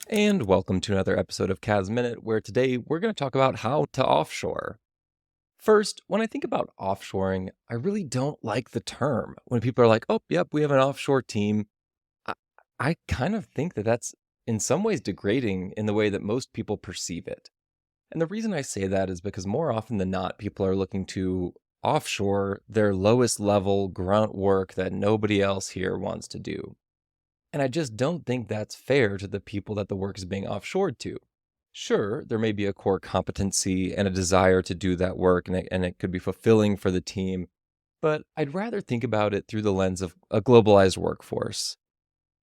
And welcome to another episode of CAS Minute, where today we're going to talk about how to offshore. First, when I think about offshoring, I really don't like the term. When people are like, oh, yep, we have an offshore team, I, I kind of think that that's in some ways degrading in the way that most people perceive it. And the reason I say that is because more often than not, people are looking to offshore their lowest level grunt work that nobody else here wants to do. And I just don't think that's fair to the people that the work is being offshored to. Sure, there may be a core competency and a desire to do that work, and it could be fulfilling for the team, but I'd rather think about it through the lens of a globalized workforce.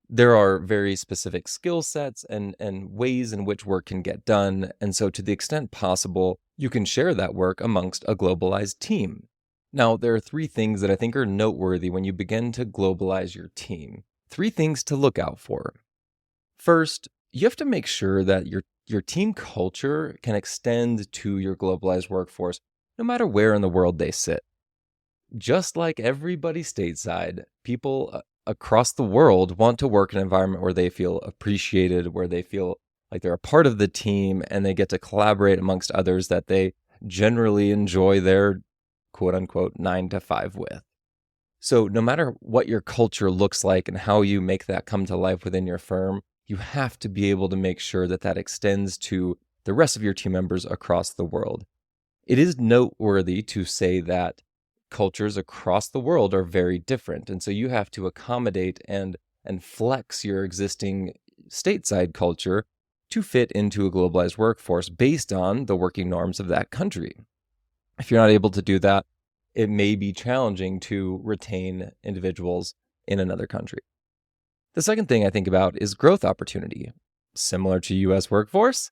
There are very specific skill sets and ways in which work can get done, and so to the extent possible, you can share that work amongst a globalized team. Now, there are three things that I think are noteworthy when you begin to globalize your team. Three things to look out for. First, you have to make sure that your team culture can extend to your globalized workforce, no matter where in the world they sit. Just like everybody stateside, people across the world want to work in an environment where they feel appreciated, where they feel like they're a part of the team, and they get to collaborate amongst others that they generally enjoy their quote-unquote 9 to 5 with. So no matter what your culture looks like and how you make that come to life within your firm, you have to be able to make sure that that extends to the rest of your team members across the world. It is noteworthy to say that cultures across the world are very different. And so you have to accommodate and flex your existing stateside culture to fit into a globalized workforce based on the working norms of that country. If you're not able to do that, it may be challenging to retain individuals in another country. The second thing I think about is growth opportunity. Similar to US workforce,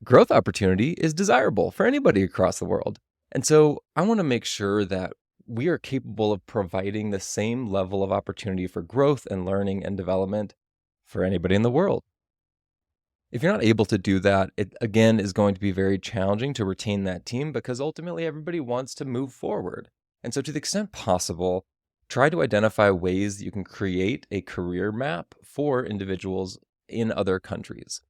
growth opportunity is desirable for anybody across the world. And so I want to make sure that we are capable of providing the same level of opportunity for growth and learning and development for anybody in the world. If you're not able to do that, it again is going to be very challenging to retain that team because ultimately everybody wants to move forward. And so to the extent possible, try to identify ways that you can create a career map for individuals in other countries.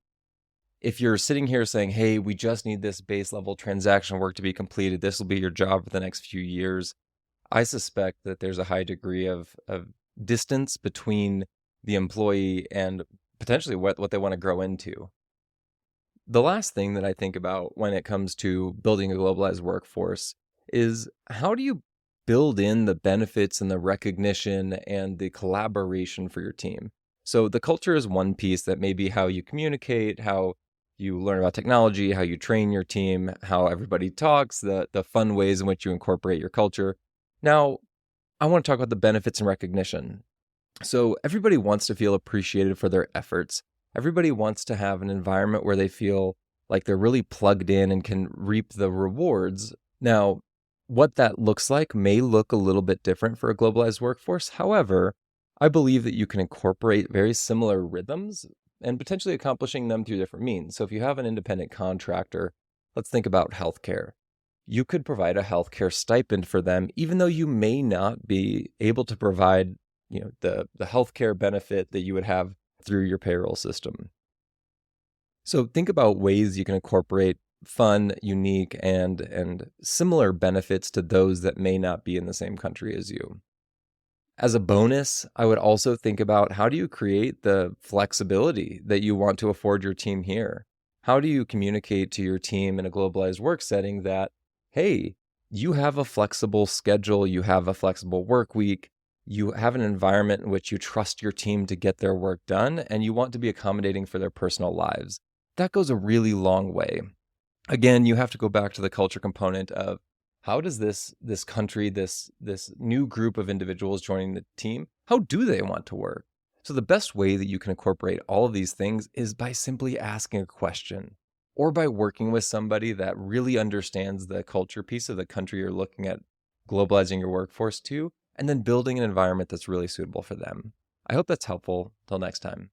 If you're sitting here saying, hey, we just need this base level transaction work to be completed, this will be your job for the next few years, I suspect that there's a high degree of distance between the employee and potentially what they want to grow into. The last thing that I think about when it comes to building a globalized workforce is how do you build in the benefits and the recognition and the collaboration for your team? So the culture is one piece that may be how you communicate, how you learn about technology, how you train your team, how everybody talks, the fun ways in which you incorporate your culture. Now, I want to talk about the benefits and recognition. So everybody wants to feel appreciated for their efforts. Everybody wants to have an environment where they feel like they're really plugged in and can reap the rewards. Now, what that looks like may look a little bit different for a globalized workforce. However, I believe that you can incorporate very similar rhythms and potentially accomplishing them through different means. So if you have an independent contractor, let's think about healthcare. You could provide a healthcare stipend for them, even though you may not be able to provide the healthcare benefit that you would have through your payroll system. So think about ways you can incorporate fun, unique, and similar benefits to those that may not be in the same country as you. As a bonus, I would also think about how do you create the flexibility that you want to afford your team here? How do you communicate to your team in a globalized work setting that, hey, you have a flexible schedule, you have a flexible work week, you have an environment in which you trust your team to get their work done, and you want to be accommodating for their personal lives. That goes a really long way. Again, you have to go back to the culture component of how does this country, this new group of individuals joining the team, how do they want to work? So the best way that you can incorporate all of these things is by simply asking a question or by working with somebody that really understands the culture piece of the country you're looking at globalizing your workforce to, and then building an environment that's really suitable for them. I hope that's helpful. Till next time.